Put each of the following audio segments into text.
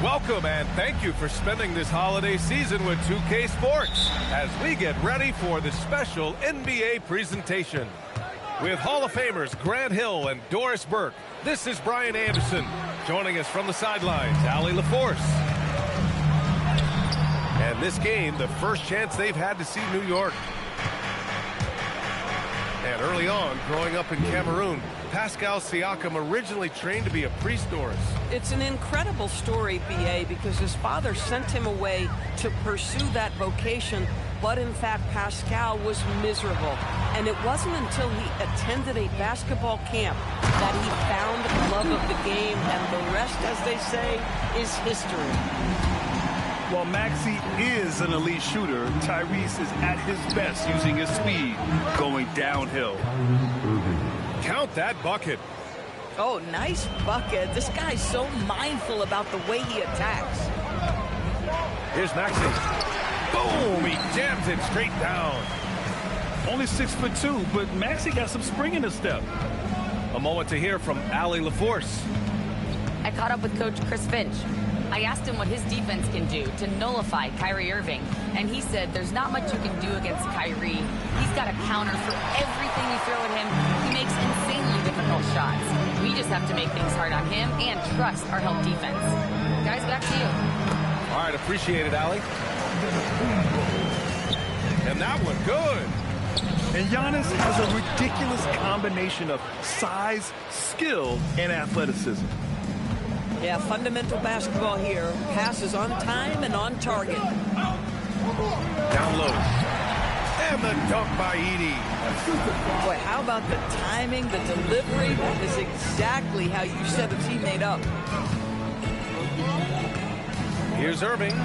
Welcome and thank you for spending this holiday season with 2K Sports as we get ready for the special NBA presentation. With Hall of Famers Grant Hill and Doris Burke, this is Brian Anderson. Joining us from the sidelines, Allie LaForce. And this game, the first chance they've had to see New York. And early on, growing up in Cameroon, Pascal Siakam originally trained to be a priest, Doris. It's an incredible story, B.A., because his father sent him away to pursue that vocation, but in fact, Pascal was miserable. And it wasn't until he attended a basketball camp that he found the love of the game, and the rest, as they say, is history. While Maxey is an elite shooter, Tyrese is at his best using his speed, going downhill. Count that bucket. Oh, nice bucket. This guy's so mindful about the way he attacks. Here's Maxey. Boom! He jams it straight down. Only 6'2", but Maxey got some spring in his step. A moment to hear from Allie LaForce. I caught up with Coach Chris Finch. I asked him what his defense can do to nullify Kyrie Irving, and he said there's not much you can do against Kyrie. He's got a counter for everything you throw at him. He makes insanely difficult shots. We just have to make things hard on him and trust our help defense. Guys, back to you. All right, appreciate it, Allie. And that one, good. And Giannis has a ridiculous combination of size, skill, and athleticism. Yeah, fundamental basketball here. Passes on time and on target. Down low. And the dunk by Edey. Boy, how about the timing, the delivery? That is exactly how you set a teammate up. Here's Irving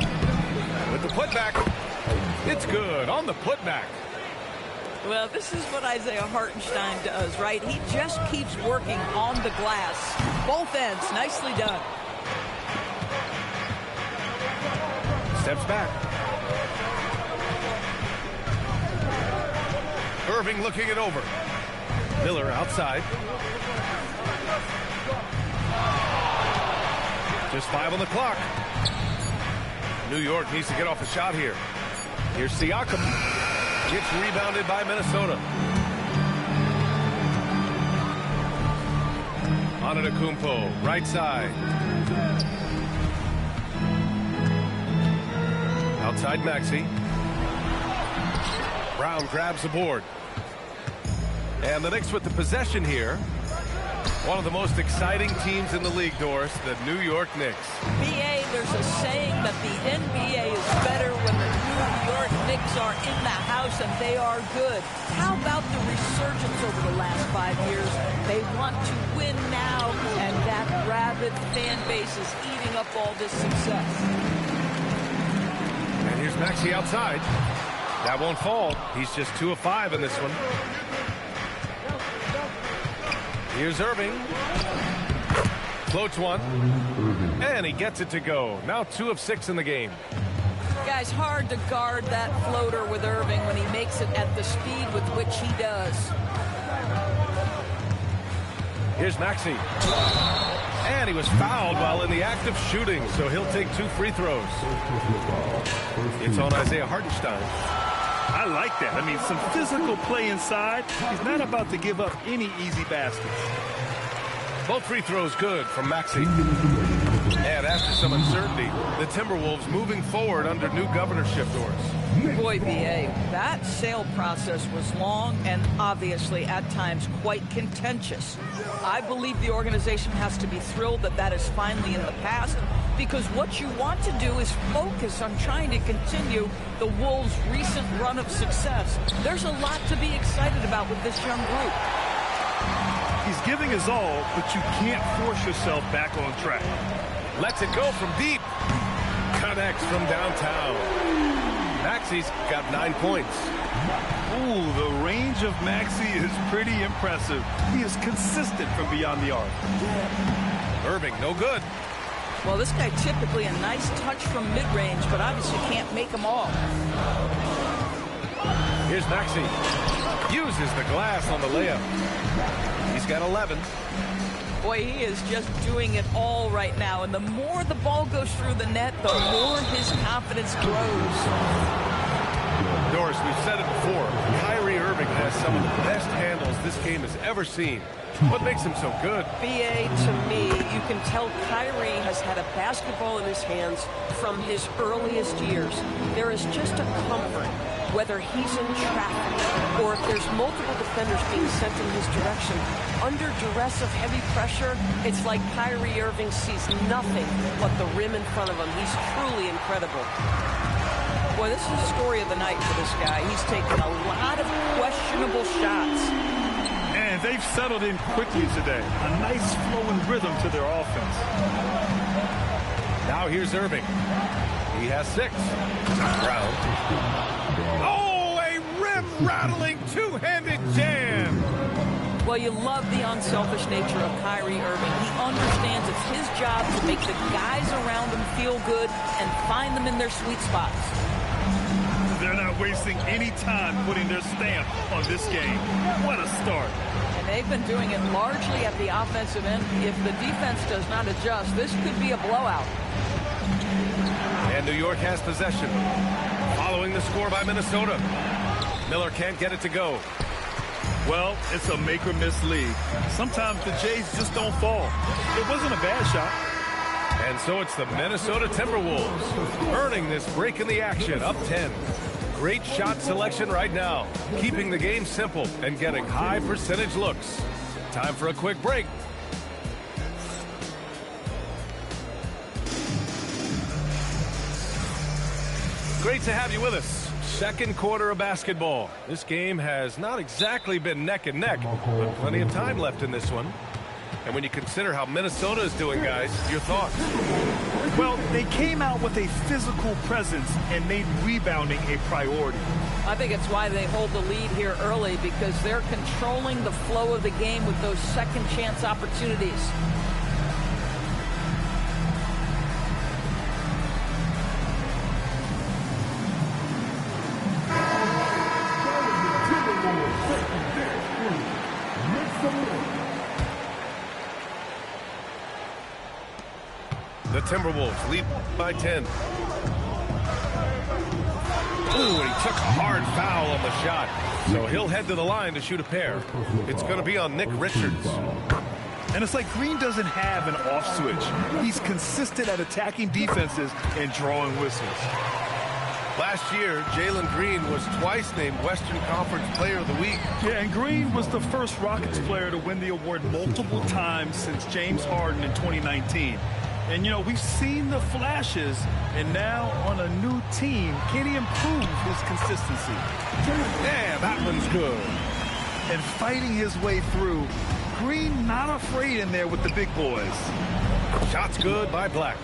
with the putback. It's good on the putback. Well, this is what Isaiah Hartenstein does, right? He just keeps working on the glass. Both ends, nicely done. Steps back. Irving looking it over. Miller outside. Just 5 on the clock. New York needs to get off a shot here. Here's Siakam. Gets rebounded by Minnesota. Antetokounmpo, right side. Outside Maxey. Brown grabs the board. And the Knicks with the possession here. One of the most exciting teams in the league, Doris, the New York Knicks. B.A., there's a saying that the NBA is better when the New York Knicks are in the house and they are good. How about the resurgence over the last 5 years? They want to win now, and that rabid fan base is eating up all this success. And here's Maxey outside. That won't fall. He's just 2 of 5 in this one. Here's Irving. Floats one. And he gets it to go. Now 2 of 6 in the game. Guys, hard to guard that floater with Irving when he makes it at the speed with which he does. Here's Maxey. And he was fouled while in the act of shooting, so he'll take 2 free throws. It's on Isaiah Hartenstein. I like that. I mean, some physical play inside. He's not about to give up any easy baskets. Both free throws good from Maxey. And after some uncertainty, the Timberwolves moving forward under new governorship, Doris. Boy, B.A., that sale process was long and obviously at times quite contentious. I believe the organization has to be thrilled that that is finally in the past, because what you want to do is focus on trying to continue the Wolves' recent run of success. There's a lot to be excited about with this young group. He's giving his all, but you can't force yourself back on track. Lets it go from deep. Connects from downtown. Maxey's got 9 points. Ooh, the range of Maxey is pretty impressive. He is consistent from beyond the arc. Irving, no good. Well, this guy typically a nice touch from mid-range, but obviously can't make them all. Here's Maxey. Uses the glass on the layup. He's got 11. Boy, he is just doing it all right now. And the more the ball goes through the net, the more his confidence grows. Doris, we've said it before. Kyrie Irving has some of the best handles this game has ever seen. What makes him so good? BA, to me, you can tell Kyrie has had a basketball in his hands from his earliest years. There is just a comfort, whether he's in traffic or if there's multiple defenders being sent in his direction. Under duress of heavy pressure, it's like Kyrie Irving sees nothing but the rim in front of him. He's truly incredible. Boy, this is the story of the night for this guy. He's taken a lot of questionable shots. And they've settled in quickly today. A nice flowing rhythm to their offense. Now here's Irving. He has 6. Brown. Oh, a rim-rattling two-handed jam. Well, you love the unselfish nature of Kyrie Irving. He understands it's his job to make the guys around him feel good and find them in their sweet spots. They're not wasting any time putting their stamp on this game. What a start. And they've been doing it largely at the offensive end. If the defense does not adjust, this could be a blowout. And New York has possession. Following the score by Minnesota. Miller can't get it to go. Well, it's a make-or-miss league. Sometimes the Jays just don't fall. It wasn't a bad shot. And so it's the Minnesota Timberwolves earning this break in the action, up 10. Great shot selection right now, keeping the game simple and getting high percentage looks. Time for a quick break. Great to have you with us. Second quarter of basketball. This game has not exactly been neck and neck, but plenty of time left in this one. And when you consider how Minnesota is doing, guys, your thoughts? Well, they came out with a physical presence and made rebounding a priority. I think it's why they hold the lead here early, because they're controlling the flow of the game with those second chance opportunities. The Timberwolves lead by 10. Ooh, and he took a hard foul on the shot. So he'll head to the line to shoot a pair. It's going to be on Nick Richards. And it's like Green doesn't have an off switch. He's consistent at attacking defenses and drawing whistles. Last year, Jalen Green was twice named Western Conference Player of the Week. Yeah, and Green was the first Rockets player to win the award multiple times since James Harden in 2019. And, you know, we've seen the flashes, and now on a new team, can he improve his consistency? Yeah, that one's good. And fighting his way through, Green not afraid in there with the big boys. Shots good by Black.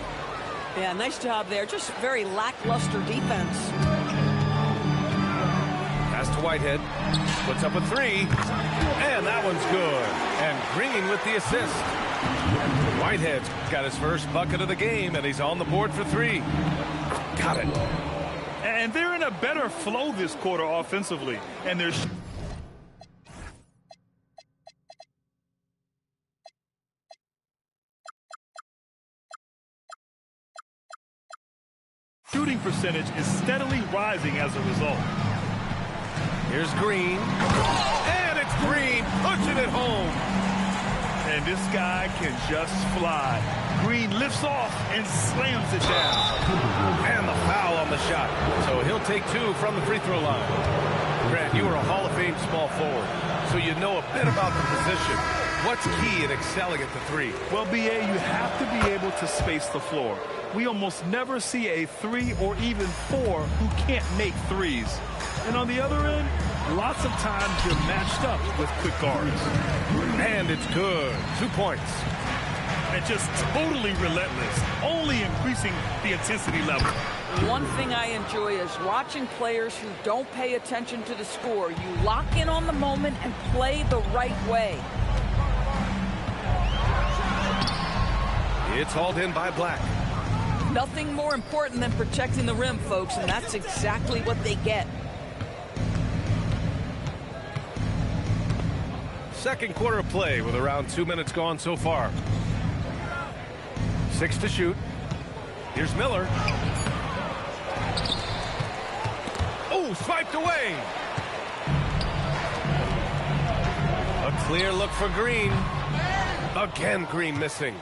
Yeah, nice job there. Just very lackluster defense. Pass to Whitehead. Puts up a 3. And that one's good. And Green with the assist. Whitehead's got his first bucket of the game, and he's on the board for 3. Got it. And they're in a better flow this quarter offensively. And they're shooting percentage is steadily rising as a result. Here's Green. And it's Green pushing it home. And this guy can just fly. Green lifts off and slams it down. And the foul on the shot. So he'll take 2 from the free throw line. Grant, you were a Hall of Fame small forward, so you know a bit about the position. What's key in excelling at the 3? Well, BA, you have to be able to space the floor. We almost never see a 3 or even 4 who can't make threes. And on the other end, lots of times you're matched up with quick guards. And it's good. 2 points. And just totally relentless, only increasing the intensity level. One thing I enjoy is watching players who don't pay attention to the score. You lock in on the moment and play the right way. It's hauled in by Black. Nothing more important than protecting the rim, folks, and that's exactly what they get. second quarter of play with around 2 minutes gone so far. 6 to shoot. Here's Miller. Oh, swiped away. A clear look for Green. Again, Green missing.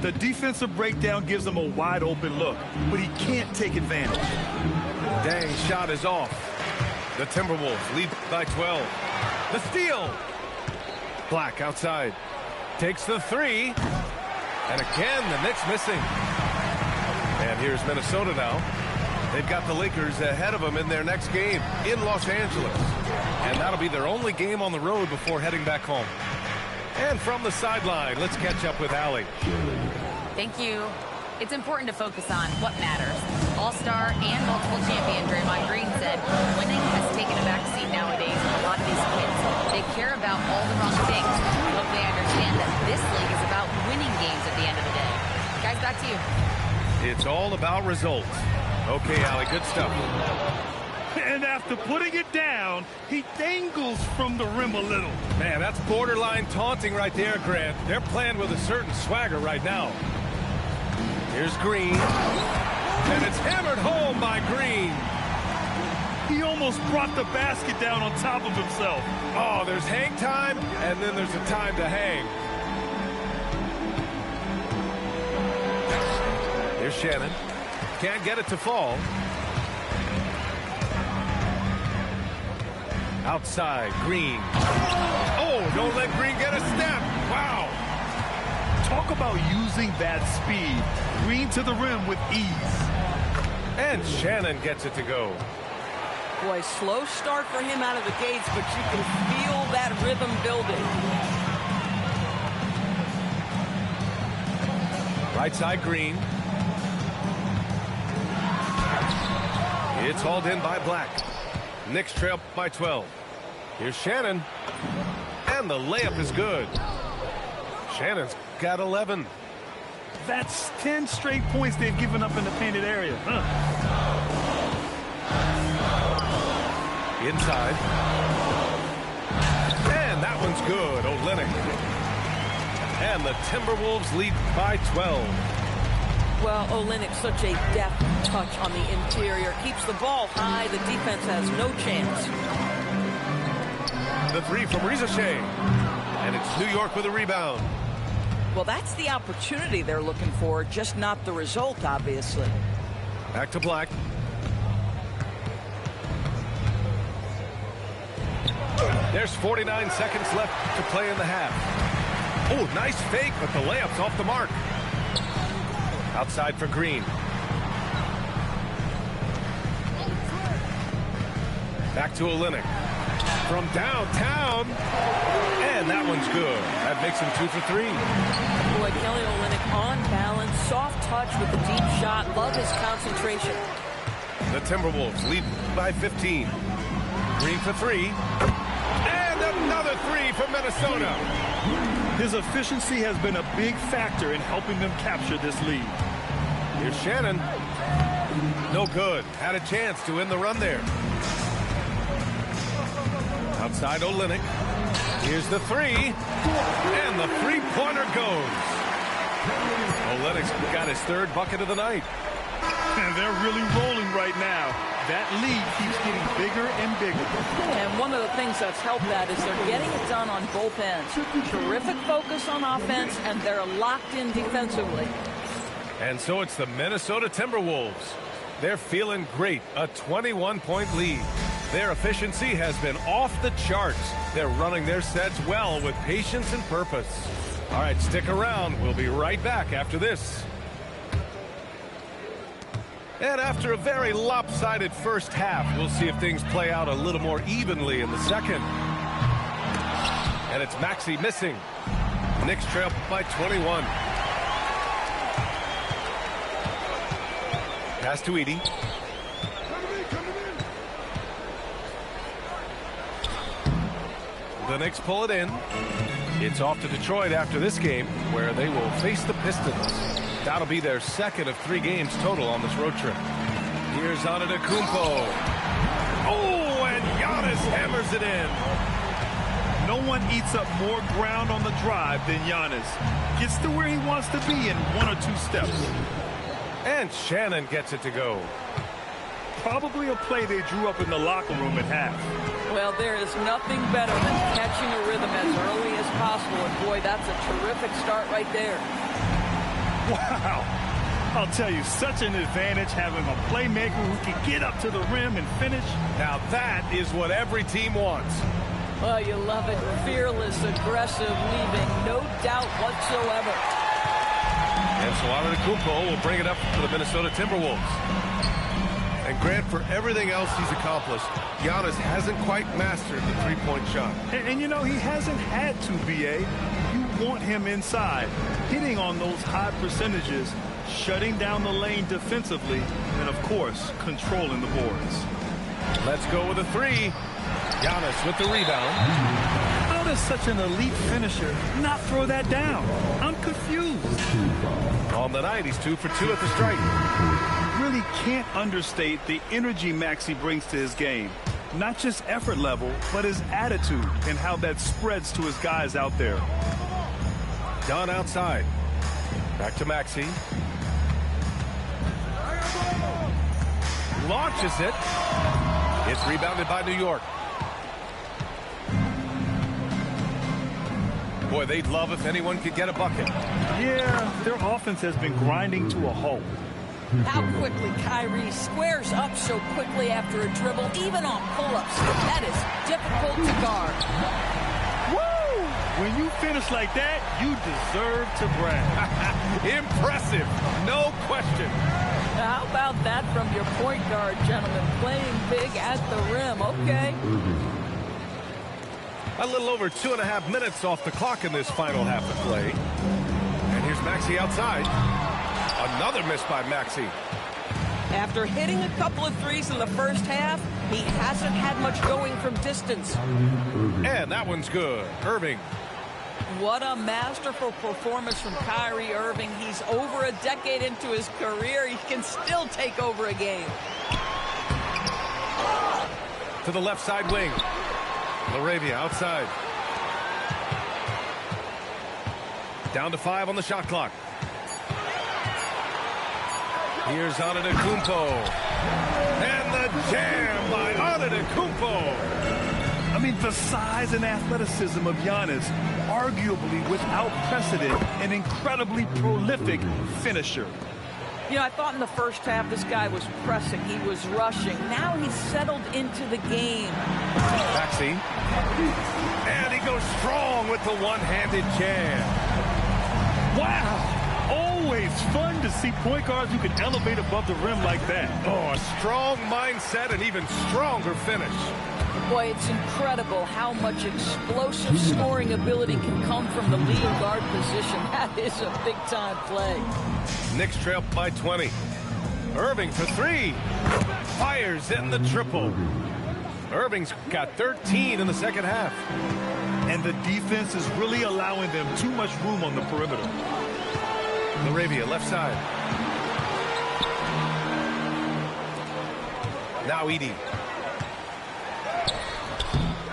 The defensive breakdown gives him a wide open look, but he can't take advantage. Dang, shot is off. The Timberwolves lead by 12. The steal. Black outside. Takes the three. And again, the Knicks missing. And here's Minnesota now. They've got the Lakers ahead of them in their next game in Los Angeles. And that'll be their only game on the road before heading back home. And from the sideline, let's catch up with Allie. Thank you. It's important to focus on what matters. All-star and multiple champion Draymond Green said winning has taken a backseat nowadays for a lot of these kids. They care about all the wrong things. I hope they understand that this league is about winning games at the end of the day. Guys, back to you. It's all about results. Okay, Allie, good stuff. And after putting it down, he dangles from the rim a little. Man, that's borderline taunting right there, Grant. They're playing with a certain swagger right now. Here's Green. And it's hammered home by Green. He almost brought the basket down on top of himself. Oh, there's hang time, and then there's a time to hang. Here's Shannon. Can't get it to fall. Outside, Green. Oh, don't let Green get a step. Wow. Talk about using that speed. Green to the rim with ease. And Shannon gets it to go. Boy, slow start for him out of the gates, but you can feel that rhythm building. Right side, Green. It's hauled in by Black. Knicks trail by 12. Here's Shannon. And the layup is good. Shannon's got 11. That's 10 straight points they've given up in the painted area. Inside. And that one's good. Olynyk. And the Timberwolves lead by 12. Well, Olynyk, such a deft touch on the interior. Keeps the ball high. The defense has no chance. The three from Rizachet. And it's New York with a rebound. Well, that's the opportunity they're looking for, just not the result, obviously. Back to Black. There's 49 seconds left to play in the half. Oh, nice fake, but the layup's off the mark. Outside for Green. Back to Olynyk. From downtown. And that one's good. That makes him 2 for 3. Boy, Kelly Olynyk on balance. Soft touch with the deep shot. Love his concentration. The Timberwolves lead by 15. Green for 3. And another 3 from Minnesota. His efficiency has been a big factor in helping them capture this lead. Here's Shannon. No good. Had a chance to end the run there. Outside Olynyk. Here's the 3. And the three-pointer goes. Olynyk's got his third bucket of the night. And they're really rolling right now. That lead keeps getting bigger and bigger. And one of the things that's helped that is they're getting it done on both ends. Terrific focus on offense, and they're locked in defensively. And so it's the Minnesota Timberwolves. They're feeling great. A 21-point lead. Their efficiency has been off the charts. They're running their sets well with patience and purpose. All right, stick around. We'll be right back after this. And after a very lopsided first half, we'll see if things play out a little more evenly in the second. And it's Maxey missing. Knicks trail by 21. Pass to Edey. The Knicks pull it in. It's off to Detroit after this game, where they will face the Pistons. That'll be their second of 3 games total on this road trip. Here's Antetokounmpo. Oh, and Giannis hammers it in. No one eats up more ground on the drive than Giannis. Gets to where he wants to be in 1 or 2 steps. And Shannon gets it to go. Probably a play they drew up in the locker room at half. Well, there is nothing better than catching a rhythm as early as possible. And boy, that's a terrific start right there. Wow. I'll tell you, such an advantage having a playmaker who can get up to the rim and finish. Now that is what every team wants. Oh, you love it. Fearless, aggressive, leaving no doubt whatsoever. And so Antetokounmpo will bring it up for the Minnesota Timberwolves. And Grant, for everything else he's accomplished, Giannis hasn't quite mastered the three-point shot. And you know, he hasn't had to, B.A. You want him inside, hitting on those high percentages, shutting down the lane defensively, and, of course, controlling the boards. Let's go with a three. Giannis with the rebound. How does such an elite finisher not throw that down? I'm confused. On the night, he's 2 for 2 at the stripe. Really can't understate the energy Maxey brings to his game. Not just effort level, but his attitude and how that spreads to his guys out there. Dunn outside. Back to Maxey. Launches it. It's rebounded by New York. Boy, they'd love if anyone could get a bucket. Yeah, their offense has been grinding to a halt. How quickly Kyrie squares up so quickly after a dribble, even on pull-ups. That is difficult to guard. Woo! When you finish like that, you deserve to brag. Impressive, no question. How about that from your point guard, gentlemen? Playing big at the rim. Okay. A little over 2.5 minutes off the clock in this final half of play. And here's Maxey outside. Another miss by Maxey. After hitting a couple of threes in the first half, he hasn't had much going from distance. And that one's good. Irving. What a masterful performance from Kyrie Irving. He's over a decade into his career. He can still take over a game. To the left side wing. LaRavia outside. Down to 5 on the shot clock. Here's Antetokounmpo. And the jam by Antetokounmpo. I mean, the size and athleticism of Giannis, arguably without precedent, an incredibly prolific finisher. You know, I thought in the first half this guy was pressing. He was rushing. Now he's settled into the game. Maxey. And he goes strong with the one-handed jam. Wow. Always fun to see point guards who can elevate above the rim like that. Oh, a strong mindset and even stronger finish. Boy, it's incredible how much explosive scoring ability can come from the leading guard position. That is a big-time play. Knicks trail by 20. Irving for 3. Fires in the triple. Irving's got 13 in the second half. And the defense is really allowing them too much room on the perimeter. LaRavia left side. Now Edey.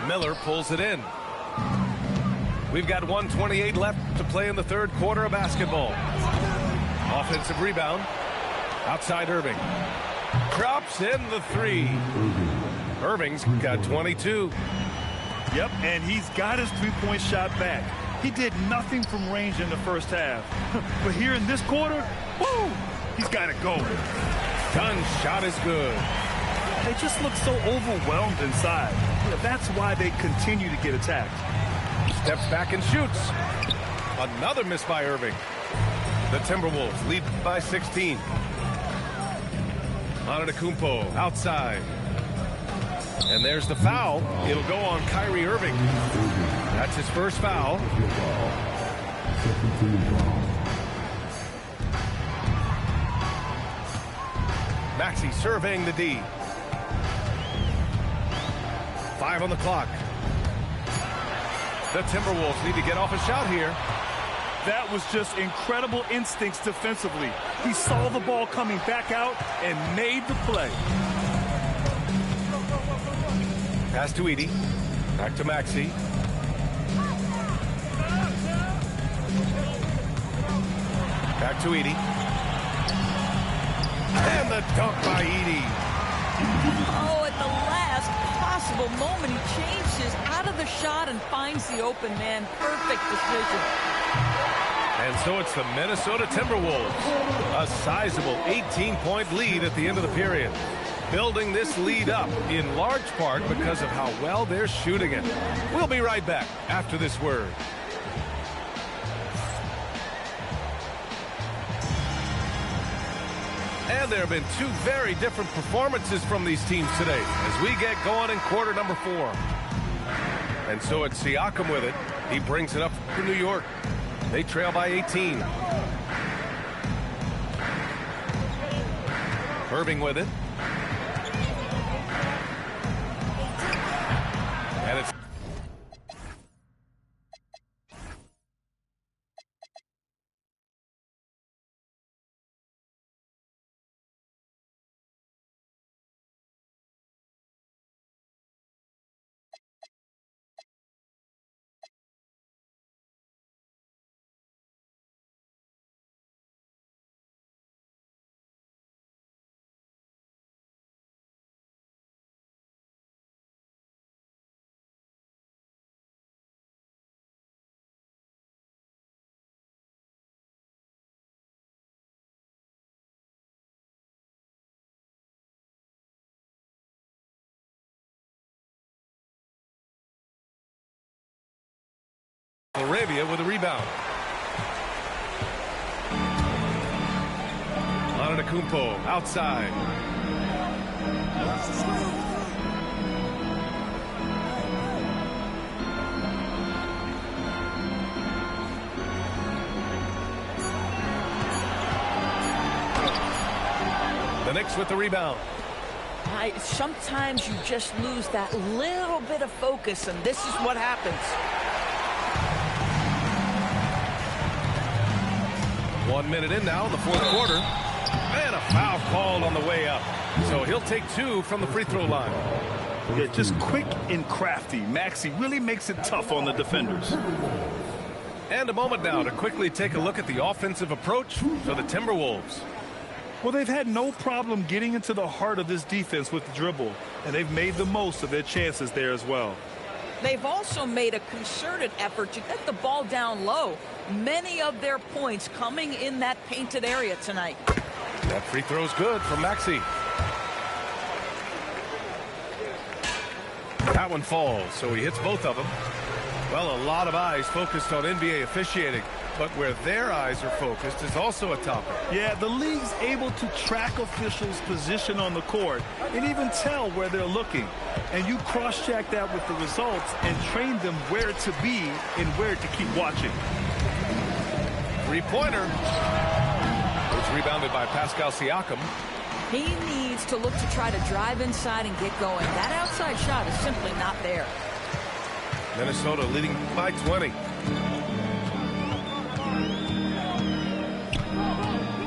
Miller pulls it in. We've got 1:28 left to play in the third quarter of basketball. Offensive rebound. Outside Irving. Drops in the 3. Irving's got 22. Yep, and he's got his three-point shot back. He did nothing from range in the first half. But here in this quarter, woo, he's got it going. Dunn's shot is good. They just look so overwhelmed inside. That's why they continue to get attacked. Steps back and shoots. Another miss by Irving. The Timberwolves lead by 16. Antetokounmpo outside. And there's the foul. It'll go on Kyrie Irving. That's his first foul. Maxey surveying the D. 5 on the clock. The Timberwolves need to get off a shot here. That was just incredible instincts defensively. He saw the ball coming back out and made the play. Pass to Edey. Back to Maxey. to Edey. And the dunk by Edey. Oh, at the last possible moment, he changes out of the shot and finds the open man. Perfect decision. And so it's the Minnesota Timberwolves. A sizable 18-point lead at the end of the period. Building this lead up in large part because of how well they're shooting it. We'll be right back after this word. And there have been two very different performances from these teams today as we get going in quarter number 4. And so it's Siakam with it. He brings it up to New York. They trail by 18. Irving with it. And it's Arabia with a rebound. Antetokounmpo outside. The Knicks with the rebound. Sometimes you just lose that little bit of focus, and this is what happens. 1 minute in now in the fourth quarter. And a foul called on the way up. So he'll take 2 from the free throw line. Yeah, just quick and crafty. Maxey really makes it tough on the defenders. And a moment now to quickly take a look at the offensive approach for the Timberwolves. Well, they've had no problem getting into the heart of this defense with the dribble, and they've made the most of their chances there as well. They've also made a concerted effort to get the ball down low. Many of their points coming in that painted area tonight. That free throw's good from Maxey. That one falls, so he hits both of them. Well, a lot of eyes focused on NBA officiating, but where their eyes are focused is also a topic. Yeah, the league's able to track officials' position on the court and even tell where they're looking. And you cross-check that with the results and train them where to be and where to keep watching. Three-pointer. It's rebounded by Pascal Siakam. He needs to look to try to drive inside and get going. That outside shot is simply not there. Minnesota leading by 20.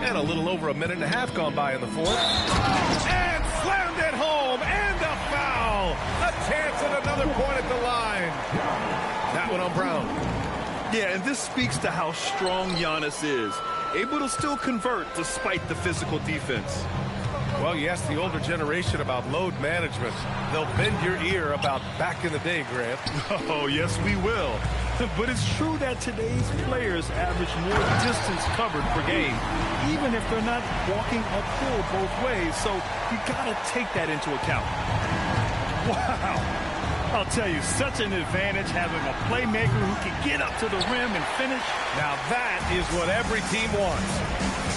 And a little over a minute and a half gone by in the fourth. And slammed it home. And a foul. A chance at another point at the line. That one on Brown. Yeah, and this speaks to how strong Giannis is. Able to still convert despite the physical defense. Well, you ask the older generation about load management. They'll bend your ear about back in the day, Grant. Oh, yes, we will. But it's true that today's players average more distance covered per game, even if they're not walking uphill both ways. So you got to take that into account. Wow. I'll tell you, such an advantage having a playmaker who can get up to the rim and finish. Now that is what every team wants.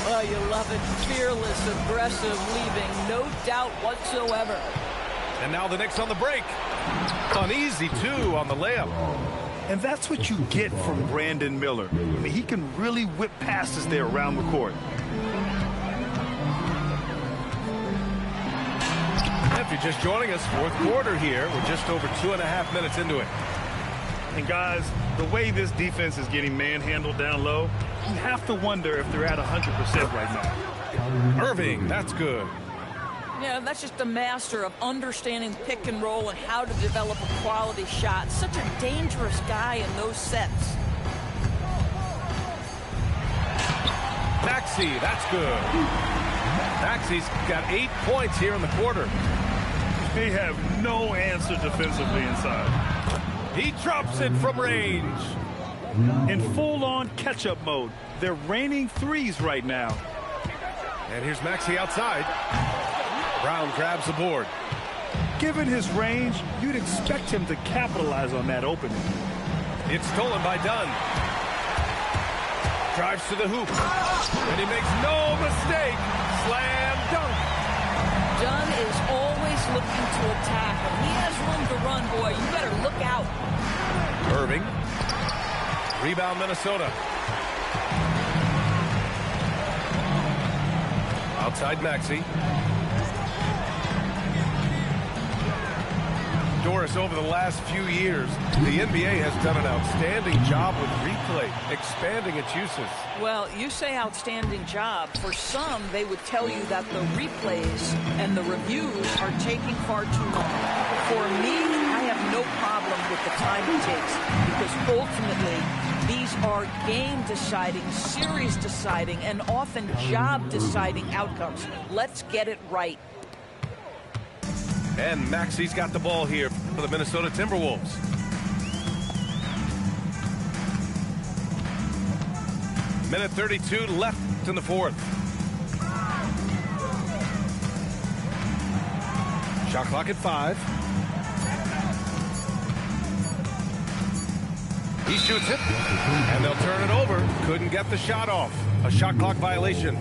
Oh, you love it. Fearless, aggressive, leaving no doubt whatsoever. And now the Knicks on the break. Uneasy, too, on the layup. And that's what you get from Brandon Miller. I mean, he can really whip passes there around the court. If you're just joining us, fourth quarter here. We're just over 2.5 minutes into it. And guys, the way this defense is getting manhandled down low, you have to wonder if they're at 100% right now. Irving, that's good. Yeah, that's just a master of understanding pick and roll and how to develop a quality shot. Such a dangerous guy in those sets. Maxey, that's good. Maxey's got 8 points here in the quarter. They have no answer defensively inside. He drops it from range. In full-on catch-up mode. They're raining threes right now. And here's Maxey outside. Brown grabs the board. Given his range, you'd expect him to capitalize on that opening. It's stolen by Dunn. Drives to the hoop. And he makes no mistake. Slam dunk. Dunn is always looking to attack. When he has room to run, boy, you better look out. Irving. Rebound Minnesota. Outside Maxey. Doris, over the last few years, the NBA has done an outstanding job with replay, expanding its uses. Well, you say outstanding job. For some, they would tell you that the replays and the reviews are taking far too long. For me, I have no problem with the time it takes because ultimately, these are game-deciding, series-deciding, and often job-deciding outcomes. Let's get it right. And Maxey's got the ball here for the Minnesota Timberwolves. Minute 32 left in the fourth. Shot clock at 5. He shoots it, and they'll turn it over. Couldn't get the shot off. A shot clock violation.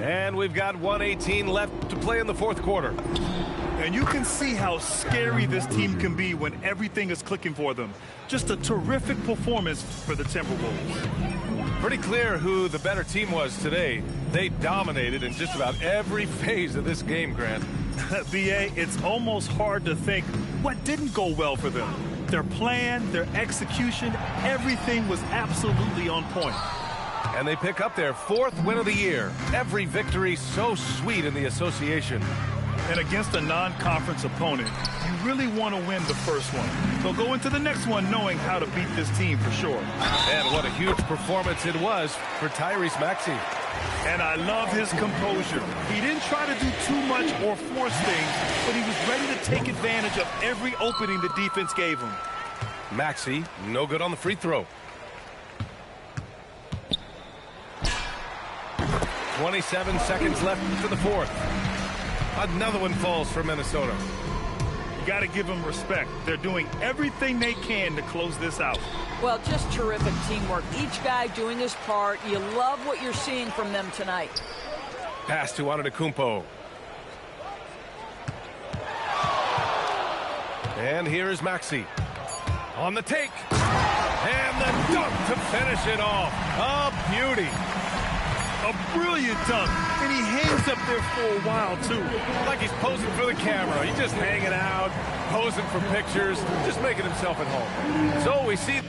And we've got 1:18 left to play in the fourth quarter. And you can see how scary this team can be when everything is clicking for them. Just a terrific performance for the Timberwolves. Pretty clear who the better team was today. They dominated in just about every phase of this game, Grant. B.A., it's almost hard to think what didn't go well for them. Their plan, their execution, everything was absolutely on point. And they pick up their 4th win of the year. Every victory so sweet in the association. And against a non-conference opponent, you really want to win the first one. So go into the next one knowing how to beat this team for sure. And what a huge performance it was for Tyrese Maxey. And I love his composure. He didn't try to do too much or force things, but he was ready to take advantage of every opening the defense gave him. Maxey, no good on the free throw. 27 seconds left to the fourth. Another one falls for Minnesota. You got to give them respect. They're doing everything they can to close this out. Well, just terrific teamwork. Each guy doing his part. You love what you're seeing from them tonight. Pass to Antetokounmpo. And here is Maxey. On the take. And the dunk to finish it off. A beauty. A brilliant dunk, and he hangs up there for a while, too. Like he's posing for the camera. He's just hanging out, posing for pictures, just making himself at home. So we see